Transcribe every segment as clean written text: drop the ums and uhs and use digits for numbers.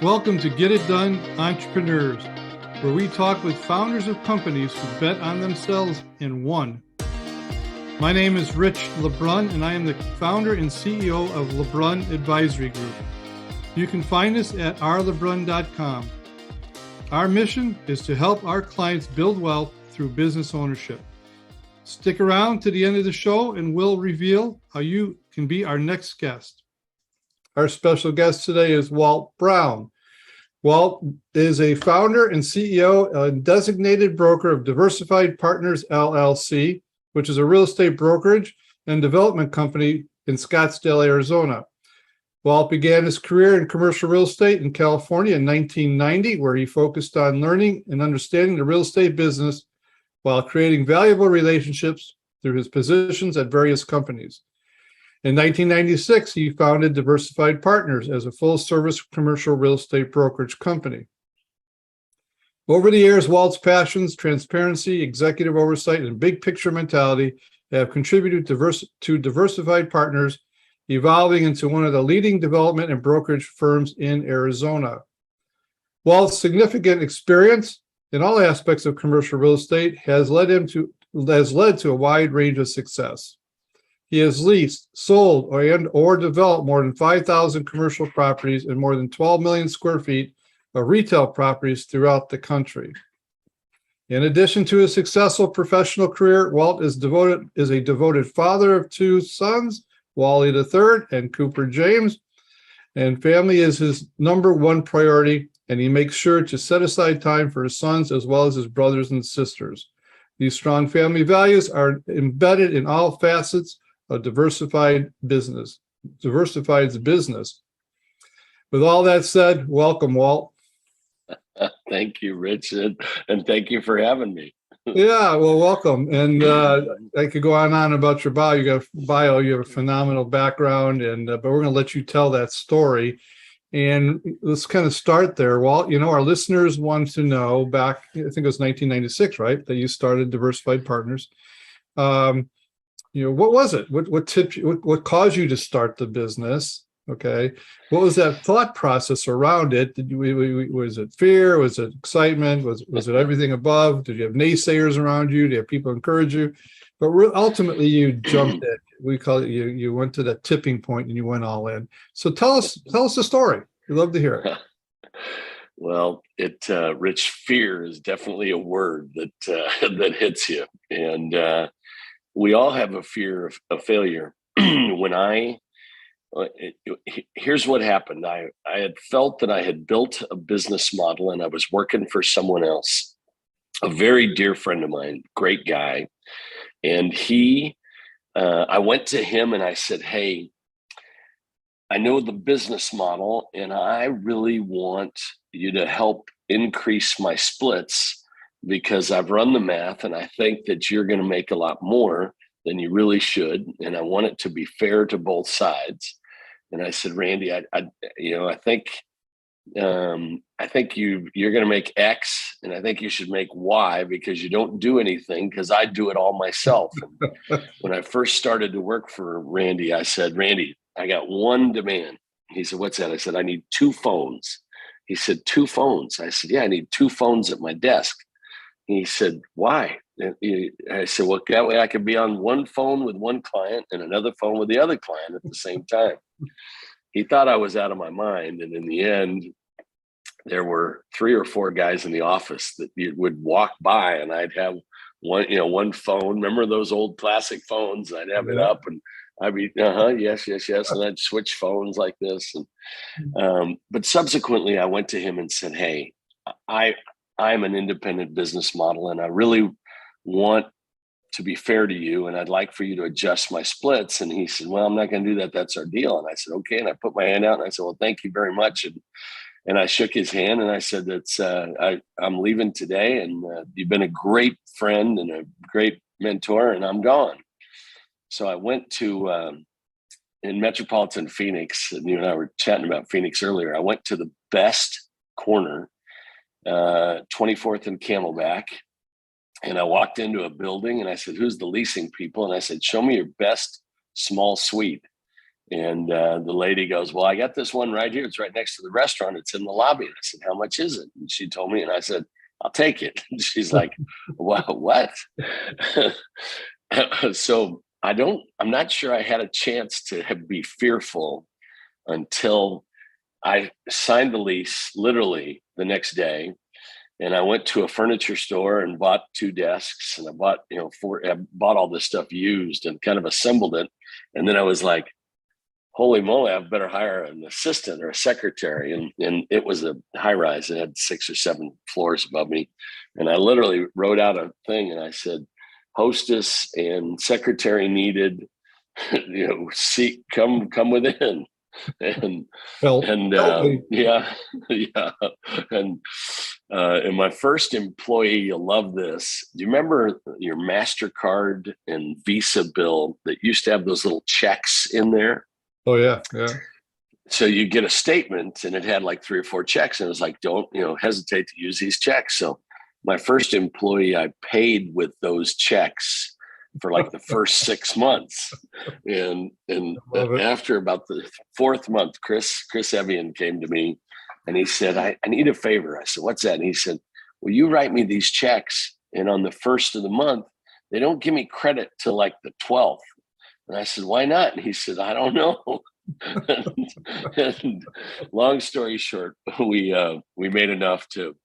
Welcome to Get It Done Entrepreneurs, where we talk with founders of companies who bet on themselves and won. My name is Rich LeBrun, and I am the founder and CEO of LeBrun Advisory Group. You can find us at rlebrun.com. Our mission is to help our clients build wealth through business ownership. Stick around to the end of the show and we'll reveal how you can be our next guest. Our special guest today is Walt Brown. Walt is a founder and CEO and designated broker of Diversified Partners, LLC, which is a real estate brokerage and development company in Scottsdale, Arizona. Walt began his career in commercial real estate in California in 1990, where he focused on learning and understanding the real estate business while creating valuable relationships through his positions at various companies. In 1996, he founded Diversified Partners as a full-service commercial real estate brokerage company. Over the years, Walt's passions, transparency, executive oversight, and big picture mentality have contributed to Diversified Partners, evolving into one of the leading development and brokerage firms in Arizona. Walt's significant experience in all aspects of commercial real estate has led to a wide range of success. He has leased, sold, or developed more than 5,000 commercial properties and more than 12 million square feet of retail properties throughout the country. In addition to his successful professional career, Walt is a devoted father of two sons, Wally III and Cooper James, and family is his number one priority, and he makes sure to set aside time for his sons as well as his brothers and sisters. These strong family values are embedded in all facets of Diversified's business. With all that said, welcome, Walt. Thank you, Rich, and thank you for having me. Yeah, well, welcome. And I could go on about your bio. You have a phenomenal background, but we're going to let you tell that story. And let's kind of start there, Walt. You know, our listeners want to know back, I think it was 1996, right, that you started Diversified Partners. What was it? What tipped you? What caused you to start the business? Okay, what was that thought process around it? Was it fear? Was it excitement? Was it everything above? Did you have naysayers around you? Did you have people encourage you? But ultimately, you jumped in. We call it you went to that tipping point and you went all in. So tell us the story. We'd love to hear it. Well, Rich, fear is definitely a word that that hits you, and we all have a fear of failure. Here's what happened. I had felt that I had built a business model and I was working for someone else, a very dear friend of mine, great guy. And I went to him and I said, hey, I know the business model and I really want you to help increase my splits because I've run the math and I think that you're going to make a lot more than you really should. And I want it to be fair to both sides. And I said, Randy, I think you're going to make X and I think you should make Y because you don't do anything because I do it all myself. And when I first started to work for Randy, I said, Randy, I got one demand. He said, what's that? I said, I need 2 phones. He said, 2 phones. I said, yeah, I need 2 phones at my desk. He said, why? I said, well, that way I could be on one phone with one client and another phone with the other client at the same time. He thought I was out of my mind. And in the end, there were 3 or 4 guys in the office that you would walk by and I'd have one phone. Remember those old classic phones? I'd have it up and I'd be, yes. And I'd switch phones like this. And, but subsequently I went to him and said, hey, I'm an independent business model and I really want to be fair to you and I'd like for you to adjust my splits. And he said, well, I'm not going to do that. That's our deal. And I said, okay. And I put my hand out and I said, well, thank you very much. And I shook his hand and I said, I'm leaving today and you've been a great friend and a great mentor and I'm gone. So I went to, in metropolitan Phoenix, and you and I were chatting about Phoenix earlier. I went to the best corner, 24th and Camelback. And I walked into a building and I said, who's the leasing people? And I said, show me your best small suite. And the lady goes, well, I got this one right here. It's right next to the restaurant. It's in the lobby. And I said, how much is it? And she told me, and I said, I'll take it. And she's like, what? So I'm not sure I had a chance to be fearful until I signed the lease literally the next day. And I went to a furniture store and bought 2 desks, and I bought, I bought all this stuff used and kind of assembled it. And then I was like, holy moly, I better hire an assistant or a secretary. And it was a high rise. It had 6 or 7 floors above me. And I literally wrote out a thing and I said, hostess and secretary needed, seat, come within. And yeah. And my first employee, you'll love this. Do you remember your MasterCard and Visa bill that used to have those little checks in there? Oh yeah. So you get a statement and it had like 3 or 4 checks, and it was like, don't hesitate to use these checks. So my first employee, I paid with those checks for like the first 6 months. And after about the 4th month, Chris Evian came to me and he said, I need a favor. I said, what's that? And he said, will you write me these checks? And on the 1st of the month, they don't give me credit till like the 12th. And I said, why not? And he said, I don't know. and long story short, we made enough to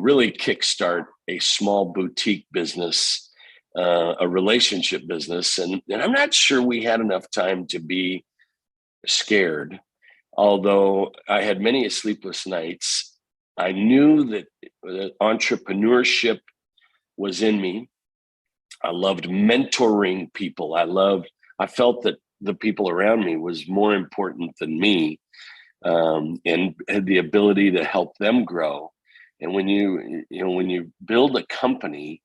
really kickstart a small boutique business, a relationship business. And I'm not sure we had enough time to be scared. Although I had many sleepless nights, I knew that entrepreneurship was in me. I loved mentoring people. I felt that the people around me was more important than me, and had the ability to help them grow. And when you build a company,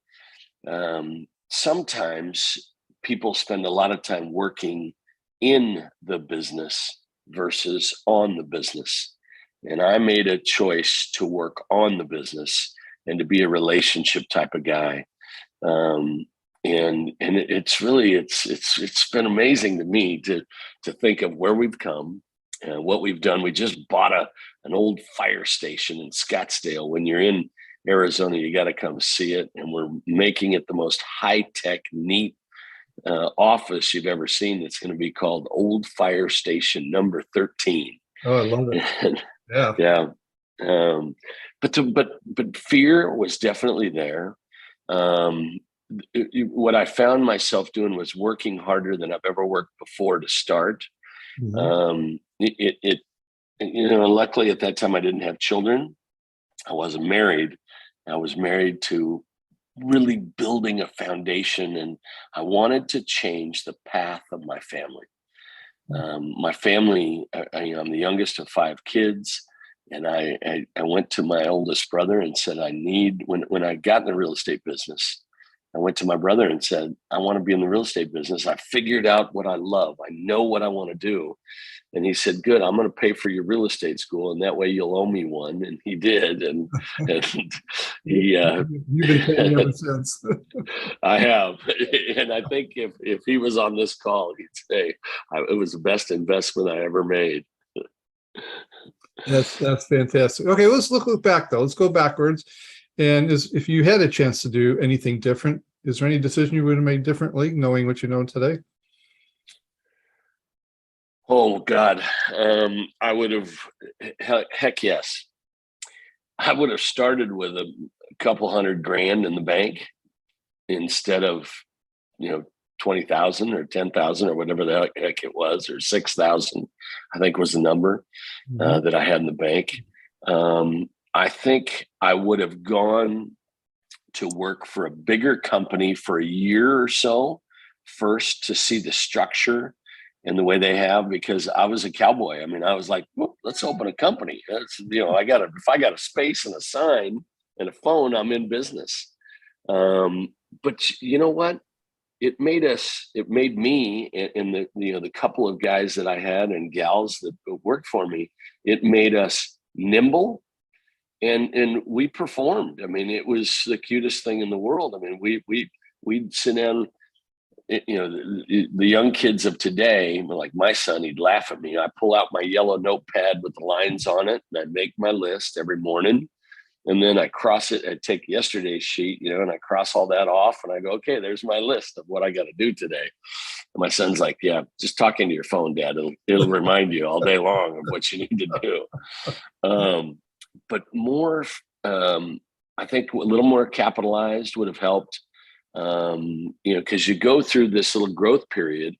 sometimes people spend a lot of time working in the business versus on the business. And I made a choice to work on the business and to be a relationship type of guy. And it's really it's been amazing to me to think of where we've come and what we've done. We just bought an old fire station in Scottsdale. When you're in Arizona, you got to come see it. And we're making it the most high-tech, neat office you've ever seen. It's going to be called Old Fire Station number 13. Oh, I love it. And, yeah. But fear was definitely there. What I found myself doing was working harder than I've ever worked before to start. Mm-hmm. Luckily at that time I didn't have children. I wasn't married. I was married to really building a foundation, and I wanted to change the path of my family. My family, I'm the youngest of 5 kids. And I went to my oldest brother and said, when I got in the real estate business, I went to my brother and said, I want to be in the real estate business. I figured out what I love. I know what I want to do. And he said, good, I'm going to pay for your real estate school. And that way you'll owe me one. And he did. And he, you've been paying ever since. I have. And I think if he was on this call, he'd say it was the best investment I ever made. That's fantastic. Okay, let's look back though. Let's go backwards. And if you had a chance to do anything different, is there any decision you would have made differently, knowing what you know today? Oh God, I would have. Heck yes, I would have started with a couple $100,000 in the bank instead of 20,000 or 10,000 or whatever the heck it was, or 6,000, I think was the number that I had in the bank. I think I would have gone to work for a bigger company for a year or so first to see the structure and the way they have, because I was a cowboy. I mean, I was like, well, let's open a company. That's, if I got a space and a sign and a phone, I'm in business. But you know what? It made me and the couple of guys that I had and gals that worked for me, it made us nimble, and we performed. I mean, it was the cutest thing in the world. I mean, we'd sit down the young kids of today, like my son, he'd laugh at me. I pull out my yellow notepad with the lines on it, and I make my list every morning. And then I cross it. I take yesterday's sheet, and I cross all that off, and I go, okay, there's my list of what I got to do today. And my son's like, yeah, just talking to your phone, Dad. It'll remind you all day long of what you need to do. But more, I think a little more capitalized would have helped. Because you go through this little growth period,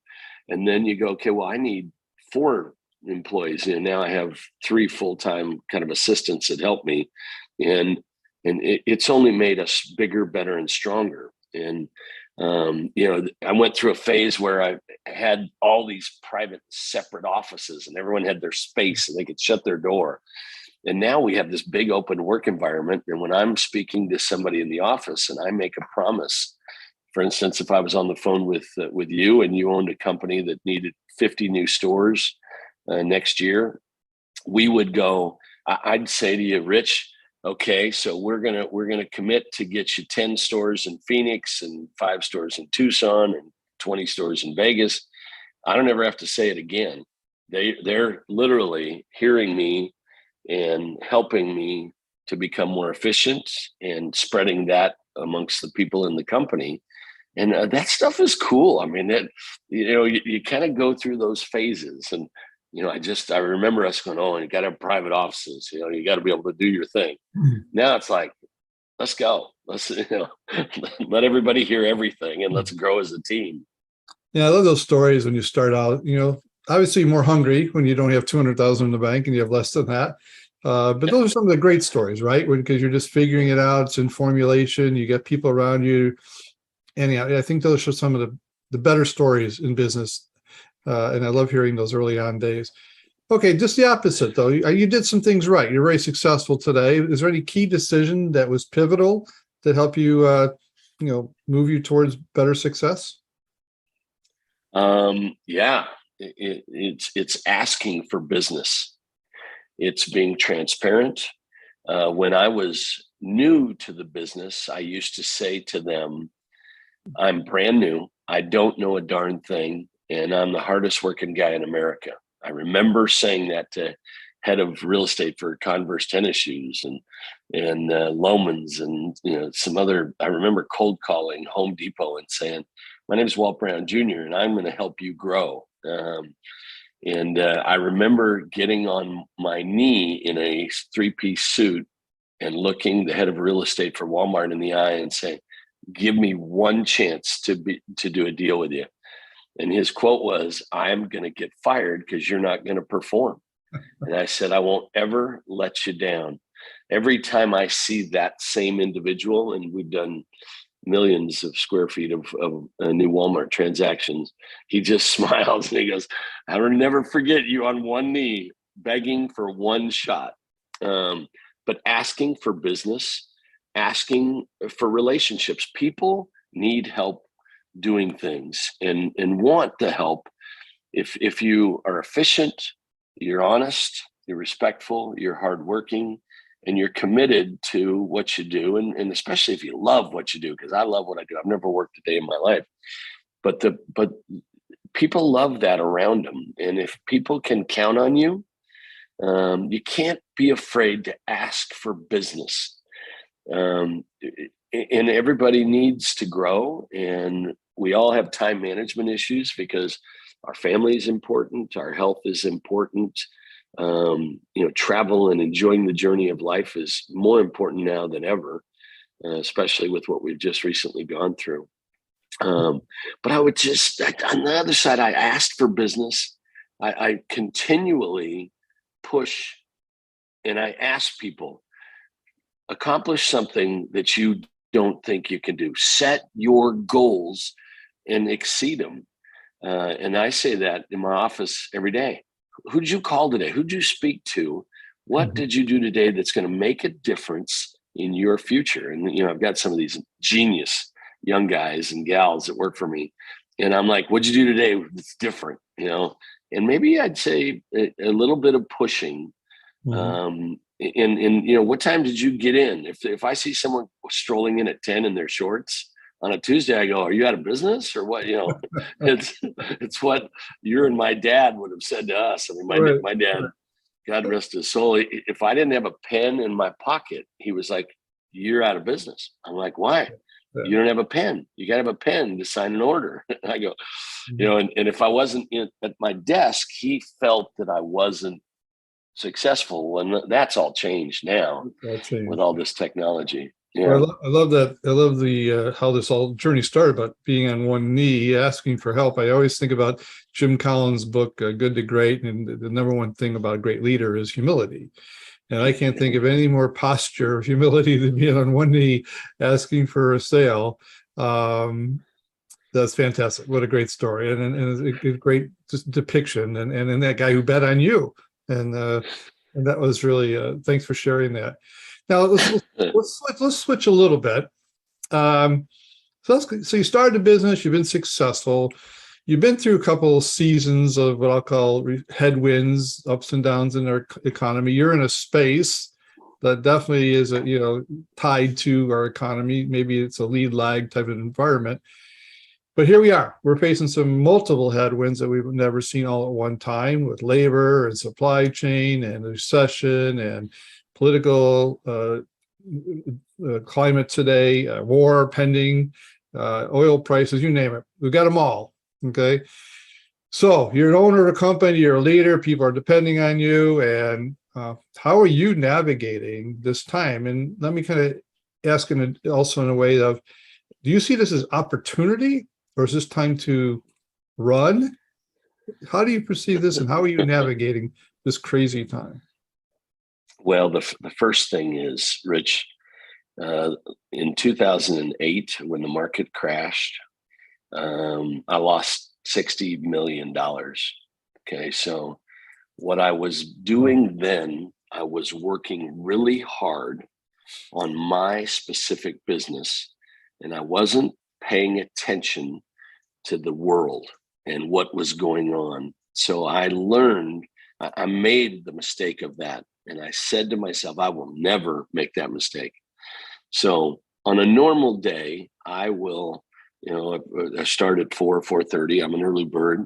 and then you go, okay, well, I need 4 employees, and now I have 3 full-time kind of assistants that help me, and it's only made us bigger, better, and stronger. And I went through a phase where I had all these private, separate offices, and everyone had their space, and they could shut their door. And now we have this big open work environment. And when I'm speaking to somebody in the office and I make a promise, for instance, if I was on the phone with you and you owned a company that needed 50 new stores next year, we would go, I'd say to you, Rich, okay, so we're gonna commit to get you 10 stores in Phoenix and 5 stores in Tucson and 20 stores in Vegas. I don't ever have to say it again. They're literally hearing me and helping me to become more efficient and spreading that amongst the people in the company. And that stuff is cool. I mean, you kind of go through those phases. And, I remember us going, oh, and you got to have private offices, you got to be able to do your thing. Mm-hmm. Now it's like, let's go. Let's, let everybody hear everything and let's grow as a team. Yeah, I love those stories when you start out, obviously you're more hungry when you don't have 200,000 in the bank and you have less than that. But those are some of the great stories, right? Because you're just figuring it out. It's in formulation. You get people around you. And yeah, I think those are some of the better stories in business. And I love hearing those early on days. Okay, just the opposite, though. You did some things right. You're very successful today. Is there any key decision that was pivotal that helped you, move you towards better success? Yeah, it's asking for business. It's being transparent. When I was new to the business, I used to say to them, I'm brand new. I don't know a darn thing. And I'm the hardest working guy in America. I remember saying that to head of real estate for Converse tennis shoes and Loman's and some other. I remember cold calling Home Depot and saying, my name is Walt Brown Jr. and I'm going to help you grow. I remember getting on my knee in a 3-piece suit and looking the head of real estate for Walmart in the eye and saying, give me one chance to do a deal with you. And his quote was, I'm going to get fired because you're not going to perform. And I said, I won't ever let you down. Every time I see that same individual, and we've done millions of square feet of new Walmart transactions, he just smiles and he goes, I will never forget you on one knee begging for one shot. But asking for business, asking for relationships. People need help doing things and want the help. If you are efficient, you're honest, you're respectful, you're hardworking, and you're committed to what you do, and especially if you love what you do, because I love what I do. I've never worked a day in my life, but people love that around them. And if people can count on you, you can't be afraid to ask for business. And everybody needs to grow, and we all have time management issues because our family is important, our health is important. Travel and enjoying the journey of life is more important now than ever, especially with what we've just recently gone through. But I would just, on the other side, I asked for business. I continually push and I ask people, accomplish something that you don't think you can do. Set your goals and exceed them. And I say that in my office every day. Who did you call today? Who did you speak to? What did you do today that's going to make a difference in your future? And, I've got some of these genius young guys and gals that work for me. And I'm like, what'd you do today that's different? And maybe I'd say a little bit of pushing. And what time did you get in? If I see someone strolling in at 10 in their shorts, on a Tuesday, I go, "Are you out of business or what?" It's what you and my dad would have said to us. I mean, Right. my dad, God rest his soul, if I didn't have a pen in my pocket, he was like, "You're out of business." I'm like, "Why?" Yeah. "You don't have a pen. You got to have a pen to sign an order." And I go, and if I wasn't at my desk, he felt that I wasn't successful. And that's all changed now All with changed. all this technology. Well, Yeah. I love that. I love the how this all journey started about being on one knee, asking for help. I always think about Jim Collins' book, Good to Great, and the number one thing about a great leader is humility. And I can't think of any more posture of humility than being on one knee, asking for a sale. That's fantastic. What a great story, and a great depiction, and that guy who bet on you, and that was really thanks for sharing that. Now let's switch a little bit. So you started a business, you've been successful, you've been through a couple of seasons of what I'll call headwinds, ups and downs in our economy. You're in a space that definitely is tied to our economy. Maybe it's a lead lag type of environment. But here we are. We're facing some multiple headwinds that we've never seen all at one time, with labor and supply chain and recession and political climate today, war pending, oil prices, you name it. We've got them all. Okay. So you're an owner of a company, you're a leader, people are depending on you. And how are you navigating this time? And let me kind of ask also in a way of, do you see this as opportunity, or is this time to run? How do you perceive this, and how are you navigating this crazy time? Well, the first thing is, Rich, in 2008, when the market crashed, I lost $60 million. Okay. So what I was doing then, I was working really hard on my specific business, and I wasn't paying attention to the world and what was going on. So I made the mistake of that. And I said to myself, I will never make that mistake. So on a normal day, I will, I start at 4:30. I'm an early bird,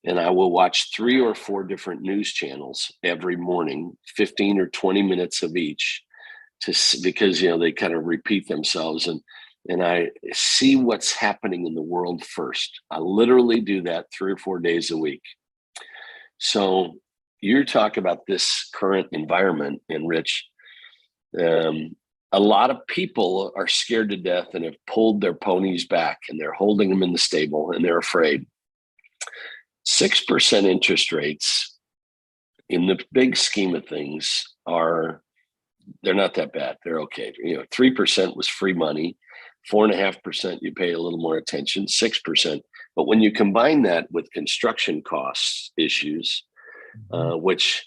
and I will watch 3 or 4 different news channels every morning, 15 or 20 minutes of each, because they kind of repeat themselves, and I see what's happening in the world first. I literally do that 3 or 4 days a week. So you talk about this current environment, and Rich, a lot of people are scared to death and have pulled their ponies back, and they're holding them in the stable, and they're afraid. 6% interest rates in the big scheme of things they're not that bad. They're okay. 3% was free money. 4.5%, you pay a little more attention. 6%. But when you combine that with construction costs issues, which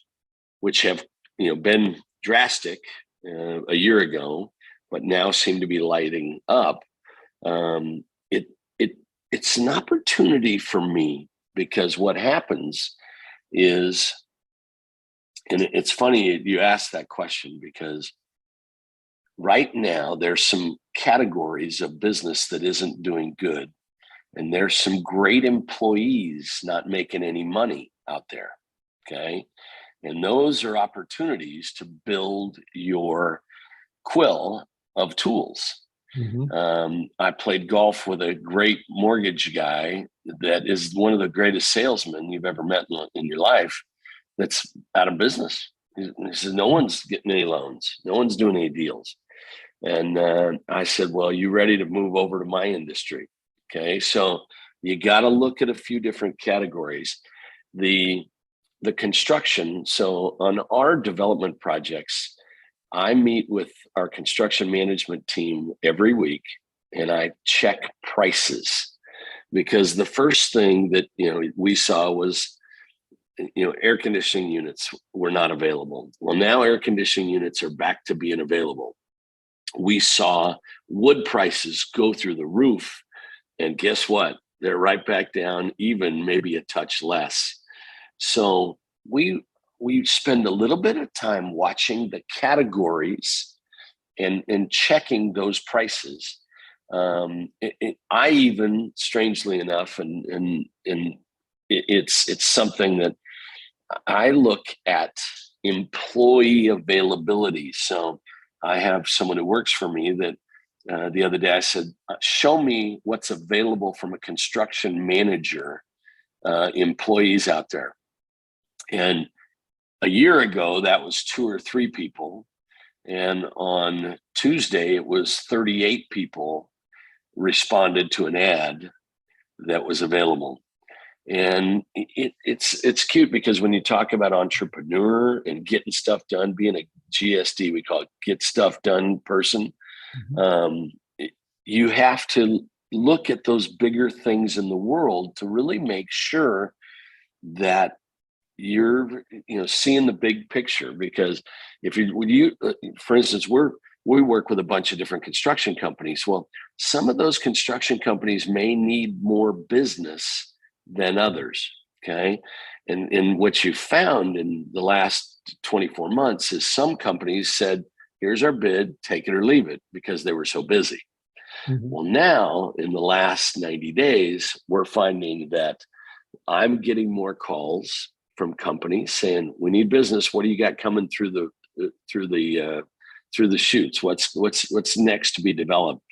have been drastic a year ago, but now seem to be lighting up, it's an opportunity for me, because what happens is, and it's funny you asked that question, because right now there's some categories of business that isn't doing good, and there's some great employees not making any money out there. Okay. And those are opportunities to build your quill of tools. I played golf with a great mortgage guy that is one of the greatest salesmen you've ever met in your life, that's out of business. He says, no one's getting any loans. No one's doing any deals. And I said, well, you ready to move over to my industry? Okay. So you got to look at a few different categories. The construction. So on our development projects, I meet with our construction management team every week, and I check prices, because the first thing that we saw was air conditioning units were not available. Well, now air conditioning units are back to being available. We saw wood prices go through the roof, and guess what? They're right back down, even maybe a touch less. So we spend a little bit of time watching the categories and checking those prices. I even, strangely enough, and it's something that I look at employee availability. So I have someone who works for me that the other day I said, show me what's available from a construction manager employees out there. And a year ago, that was 2 or 3 people. And on Tuesday, it was 38 people responded to an ad that was available. And it's cute because when you talk about entrepreneur and getting stuff done, being a GSD, we call it get stuff done person, you have to look at those bigger things in the world to really make sure that you're seeing the big picture. Because if you for instance, we work with a bunch of different construction companies. Well, some of those construction companies may need more business than others. Okay. And what you found in the last 24 months is some companies said, here's our bid, take it or leave it, because they were so busy. Well, now in the last 90 days, we're finding that I'm getting more calls from companies saying, we need business. What do you got coming through the shoots? What's next to be developed?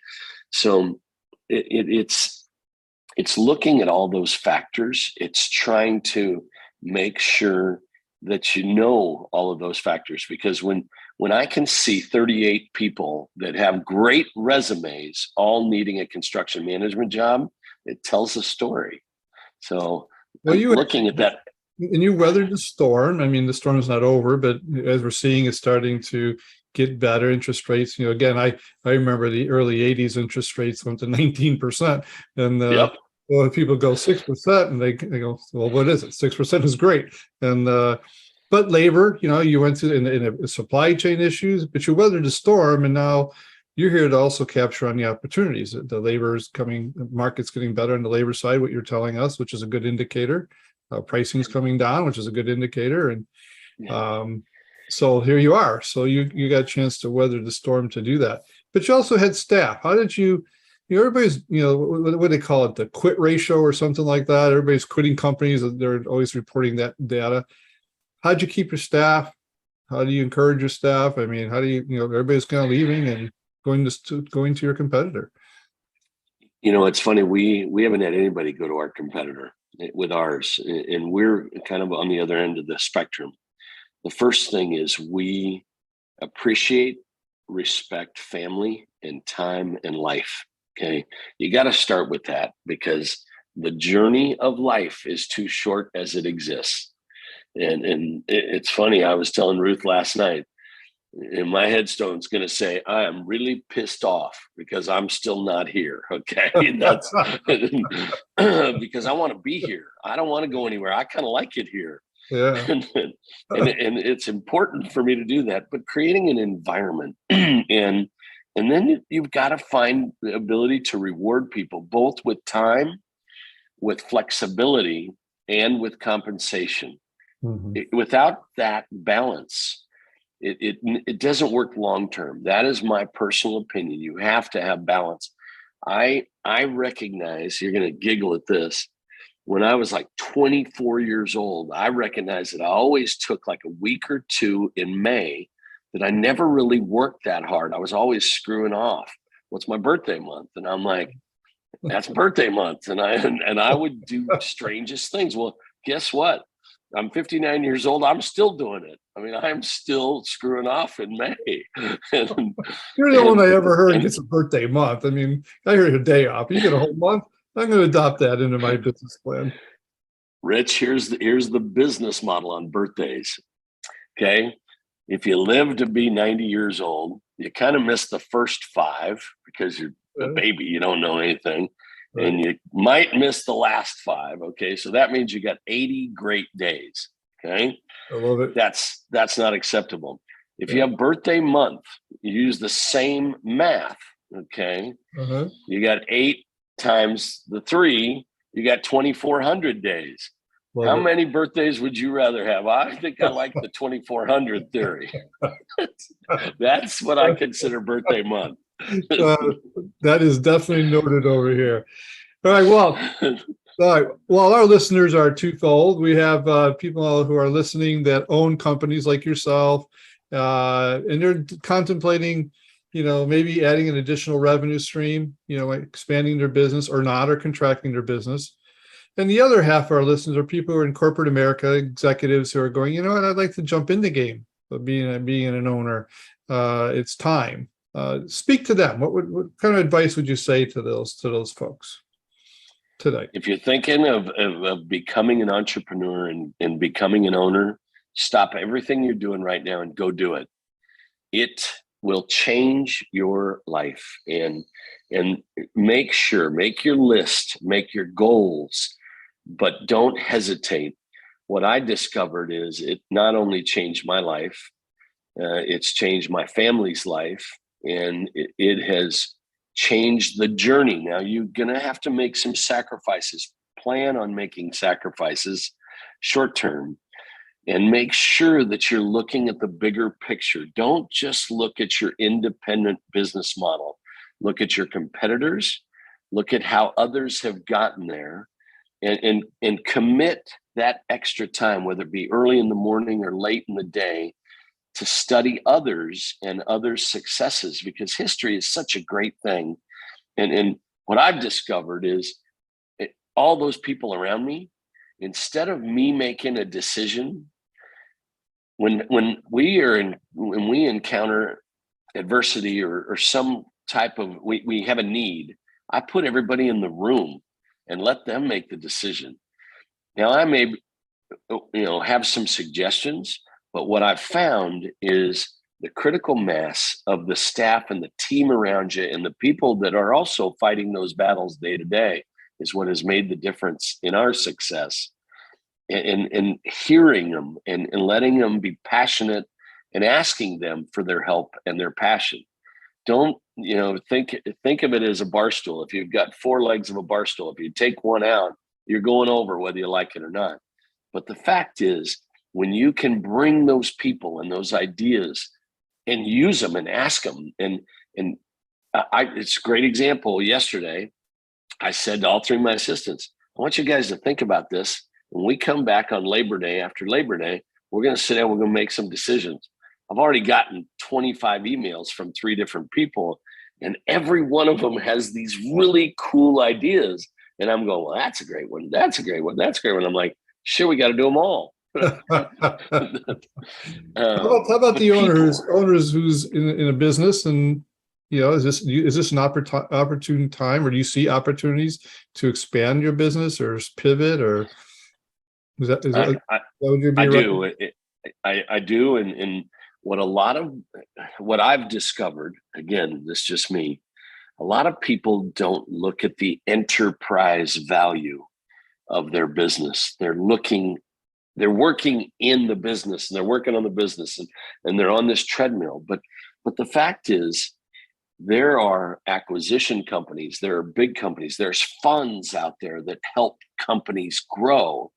So it's looking at all those factors. It's trying to make sure that all of those factors, because when I can see 38 people that have great resumes all needing a construction management job, it tells a story. So looking at that. And you weathered the storm. I mean, the storm is not over, but as we're seeing, it's starting to get better. Interest rates, again, I remember the early 80s interest rates went to 19%. And Yep. well, if people go 6% and they go, well, what is it? 6% is great. And but labor, you went to in a supply chain issues, but you weathered the storm, and now you're here to also capture on the opportunities. The labor is coming, the market's getting better on the labor side, what you're telling us, which is a good indicator. Pricing is coming down, which is a good indicator. And so here you are. So you got a chance to weather the storm to do that. But you also had staff. How did you, everybody's, what do they call it? The quit ratio or something like that. Everybody's quitting companies. They're always reporting that data. How'd you keep your staff? How do you encourage your staff? I mean, how do you, everybody's kind of leaving and going to your competitor? It's funny. We haven't had anybody go to our competitor with ours, and we're kind of on the other end of the spectrum. The first thing is we appreciate, respect family and time and life. Okay. You got to start with that, because the journey of life is too short as it exists. And it's funny. I was telling Ruth last night, and my headstone's going to say, I am really pissed off because I'm still not here. Okay. That's because I want to be here. I don't want to go anywhere. I kind of like it here. Yeah. and it's important for me to do that, but creating an environment and then you've got to find the ability to reward people, both with time, with flexibility, and with compensation. Without that balance, it doesn't work long term. That is my personal opinion. You have to have balance. I recognize, you're going to giggle at this. When I was like 24 years old, I recognized that I always took like a week or two in May that I never really worked that hard. I was always screwing off. What's my birthday month? And I'm like, that's birthday month. And I would do strangest things. Well, guess what? I'm 59 years old. I'm still doing it. I mean, I'm still screwing off in May. You're the one I ever heard gets a birthday month. I mean, I heard a day off. You get a whole month. I'm going to adopt that into my business plan. Rich, here's the business model on birthdays. Okay. If you live to be 90 years old, you kind of miss the first 5 because you're a baby. You don't know anything. Right. And you might miss the last 5. Okay. So that means you got 80 great days. Okay. I love it. That's not acceptable. If you have birthday month, you use the same math. Okay. You got 8 times the 3, you got 2,400 days. How Love it. many birthdays would you rather have? I think I like the 2400 theory. That's what I consider birthday month. Uh, that is definitely noted over here. All right. Well, all right. Well, our listeners are twofold. We have people who are listening that own companies like yourself, and they're contemplating, maybe adding an additional revenue stream, expanding their business or not, or contracting their business. And the other half of our listeners are people who are in corporate America, executives who are going, what, I'd like to jump in the game of being an owner. It's time. Speak to them. What kind of advice would you say to those folks today? If you're thinking of becoming an entrepreneur and becoming an owner, stop everything you're doing right now and go do it. It will change your life. And make your list, make your goals, but don't hesitate. What I discovered is it not only changed my life, it's changed my family's life, and it has changed the journey. Now you're going to have to make some sacrifices. Plan on making sacrifices short term, and make sure that you're looking at the bigger picture. Don't just look at your independent business model. Look at your competitors. Look at how others have gotten there, and commit that extra time, whether it be early in the morning or late in the day, to study others and others' successes, because history is such a great thing. And what I've discovered is all those people around me, instead of me making a decision, when we encounter adversity or some type of, we have a need, I put everybody in the room and let them make the decision. Now I may have some suggestions, but what I've found is the critical mass of the staff and the team around you and the people that are also fighting those battles day to day is what has made the difference in our success. And hearing them and letting them be passionate and asking them for their help and their passion. Don't, think of it as a bar stool. If you've got four legs of a bar stool, if you take one out, you're going over whether you like it or not. But the fact is, when you can bring those people and those ideas and use them and ask them, it's a great example. Yesterday, I said to all three of my assistants, I want you guys to think about this. When we come back on Labor Day, after Labor Day, we're going to sit down, we're going to make some decisions. I've already gotten 25 emails from 3 different people, and every one of them has these really cool ideas. And I'm going, well, that's a great one. That's a great one. That's a great one. I'm like, sure, we got to do them all. How about the owners who's in a business, and is this an opportune time, or do you see opportunities to expand your business or pivot, or I do. And what I've discovered, again, this is just me, a lot of people don't look at the enterprise value of their business. They're working in the business, and they're working on the business, and they're on this treadmill. But the fact is, there are acquisition companies, there are big companies, there's funds out there that help companies grow.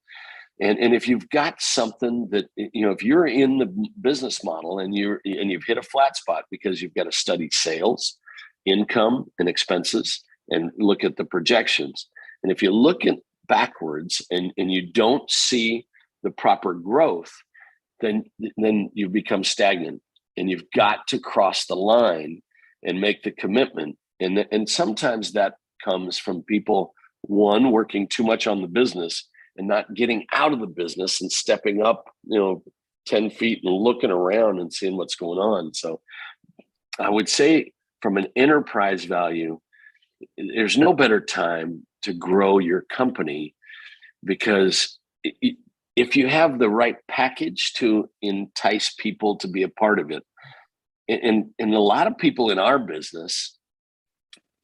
And if you've got something that, if you're in the business model and you've hit a flat spot because you've got to study sales, income, and expenses, and look at the projections. And if you look at backwards and you don't see the proper growth, then you become stagnant, and you've got to cross the line and make the commitment. And sometimes that comes from people, one, working too much on the business and not getting out of the business and stepping up, 10 feet and looking around and seeing what's going on. So I would say, from an enterprise value, there's no better time to grow your company, because if you have the right package to entice people to be a part of it, and a lot of people in our business,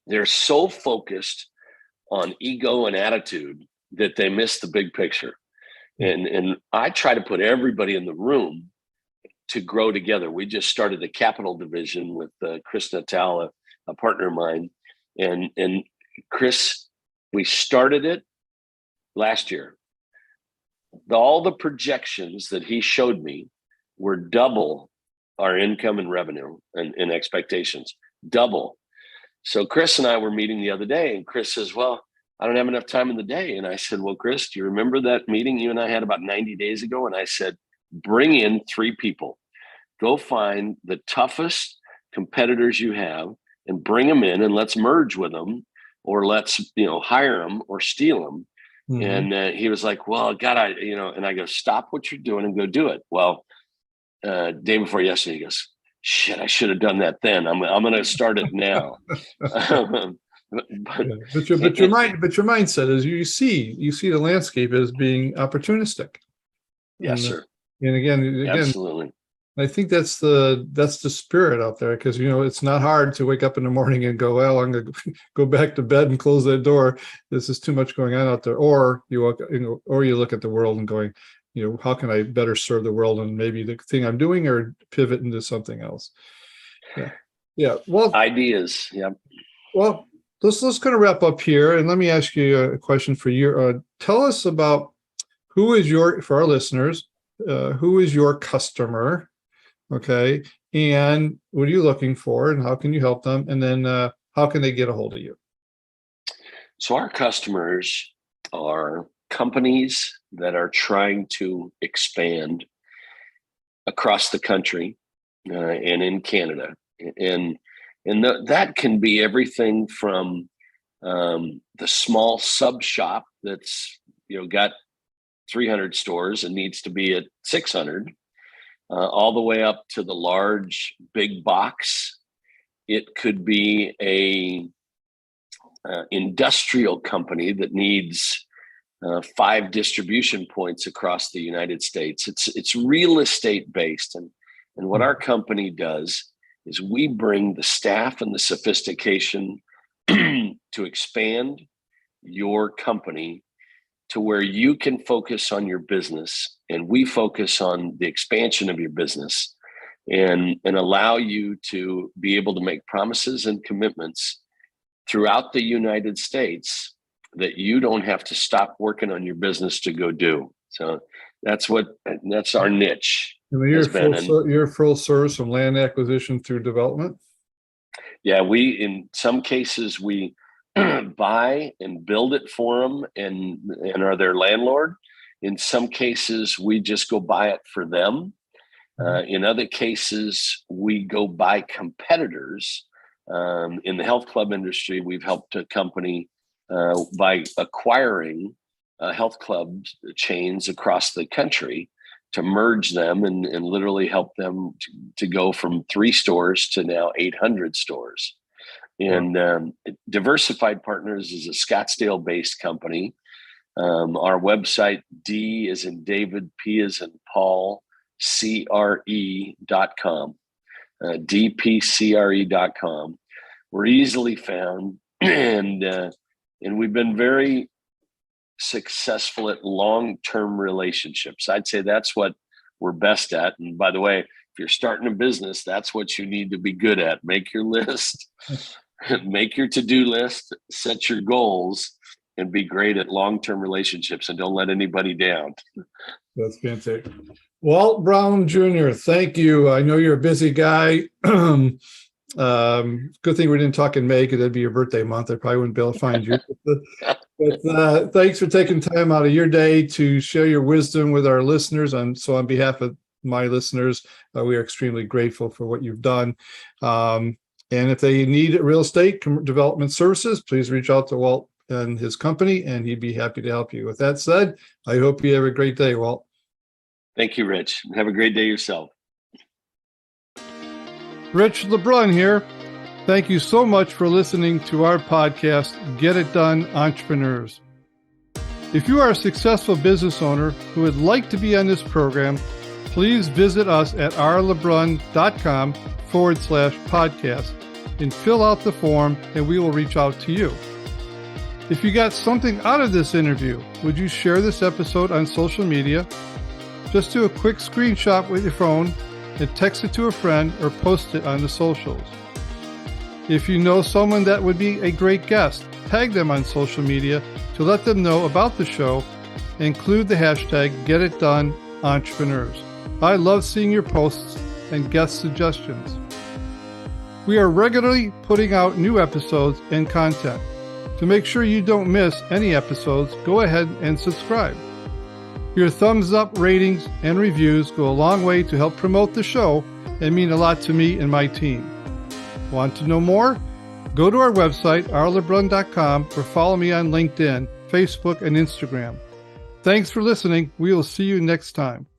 they're so focused on ego and attitude that they miss the big picture. And I try to put everybody in the room to grow together. We just started the capital division with Chris Natal, a partner of mine. And Chris, we started it last year. all the projections that he showed me were double our income and revenue and expectations, double. So Chris and I were meeting the other day, and Chris says, well, I don't have enough time in the day. And I said, well, Chris, do you remember that meeting you and I had about 90 days ago? And I said, bring in 3 people. Go find the toughest competitors you have and bring them in, and let's merge with them, or let's, hire them or steal them. Mm-hmm. And he was like, well, God, and I go, stop what you're doing and go do it. Well, day before yesterday, he goes, shit, I should have done that then. I'm going to start it now. But your mindset is you see the landscape as being opportunistic. Yes, sir. And again, absolutely. I think that's the spirit out there, because it's not hard to wake up in the morning and go, well, I'm going to go back to bed and close that door. This is too much going on out there. Or you look at the world and going, how can I better serve the world, and maybe the thing I'm doing, or pivot into something else. Yeah. Well, ideas. Yeah. Well, let's kind of wrap up here, and let me ask you a question for you. Tell us about for our listeners, who is your customer? Okay. And what are you looking for, and how can you help them? And then how can they get a hold of you? So our customers are companies that are trying to expand across the country and in Canada. And that can be everything from the small sub shop that's got 300 stores and needs to be at 600, all the way up to the large big box. It could be a industrial company that needs 5 distribution points across the United States. It's real estate based, and what our company does is we bring the staff and the sophistication to expand your company to where you can focus on your business, and we focus on the expansion of your business, and allow you to be able to make promises and commitments throughout the United States that you don't have to stop working on your business to go do. So that's our niche. You're full service from land acquisition through development? Yeah, in some cases we buy and build it for them and are their landlord. In some cases, we just go buy it for them. In other cases, we go buy competitors. In the health club industry, we've helped a company by acquiring health club chains across the country to merge them and literally help them to go from 3 stores to now 800 stores. And Diversified Partners is a Scottsdale-based company. Our website, D is in David, P is in Paul, CRE.com, DPCRE.com. We're easily found, and we've been very successful at long-term relationships. I'd say that's what we're best at. And by the way, if you're starting a business, that's what you need to be good at. Make your list, make your to-do list, set your goals, and be great at long-term relationships, and don't let anybody down. That's fantastic. Walt Brown Jr., thank you. I know you're a busy guy. Good thing we didn't talk in May, because that'd be your birthday month. I probably wouldn't be able to find you. But thanks for taking time out of your day to share your wisdom with our listeners. So on behalf of my listeners, we are extremely grateful for what you've done. And if they need real estate development services, please reach out to Walt and his company, and he'd be happy to help you. With that said, I hope you have a great day, Walt. Thank you, Rich. Have a great day yourself. Rich LeBrun here. Thank you so much for listening to our podcast, Get It Done Entrepreneurs. If you are a successful business owner who would like to be on this program, please visit us at rlebrun.com/podcast and fill out the form, and we will reach out to you. If you got something out of this interview, would you share this episode on social media? Just do a quick screenshot with your phone and text it to a friend or post it on the socials. If you know someone that would be a great guest, tag them on social media to let them know about the show and include the hashtag GetItDoneEntrepreneurs. I love seeing your posts and guest suggestions. We are regularly putting out new episodes and content. To make sure you don't miss any episodes, go ahead and subscribe. Your thumbs up, ratings, and reviews go a long way to help promote the show and mean a lot to me and my team. Want to know more? Go to our website, rlebrun.com, or follow me on LinkedIn, Facebook, and Instagram. Thanks for listening. We will see you next time.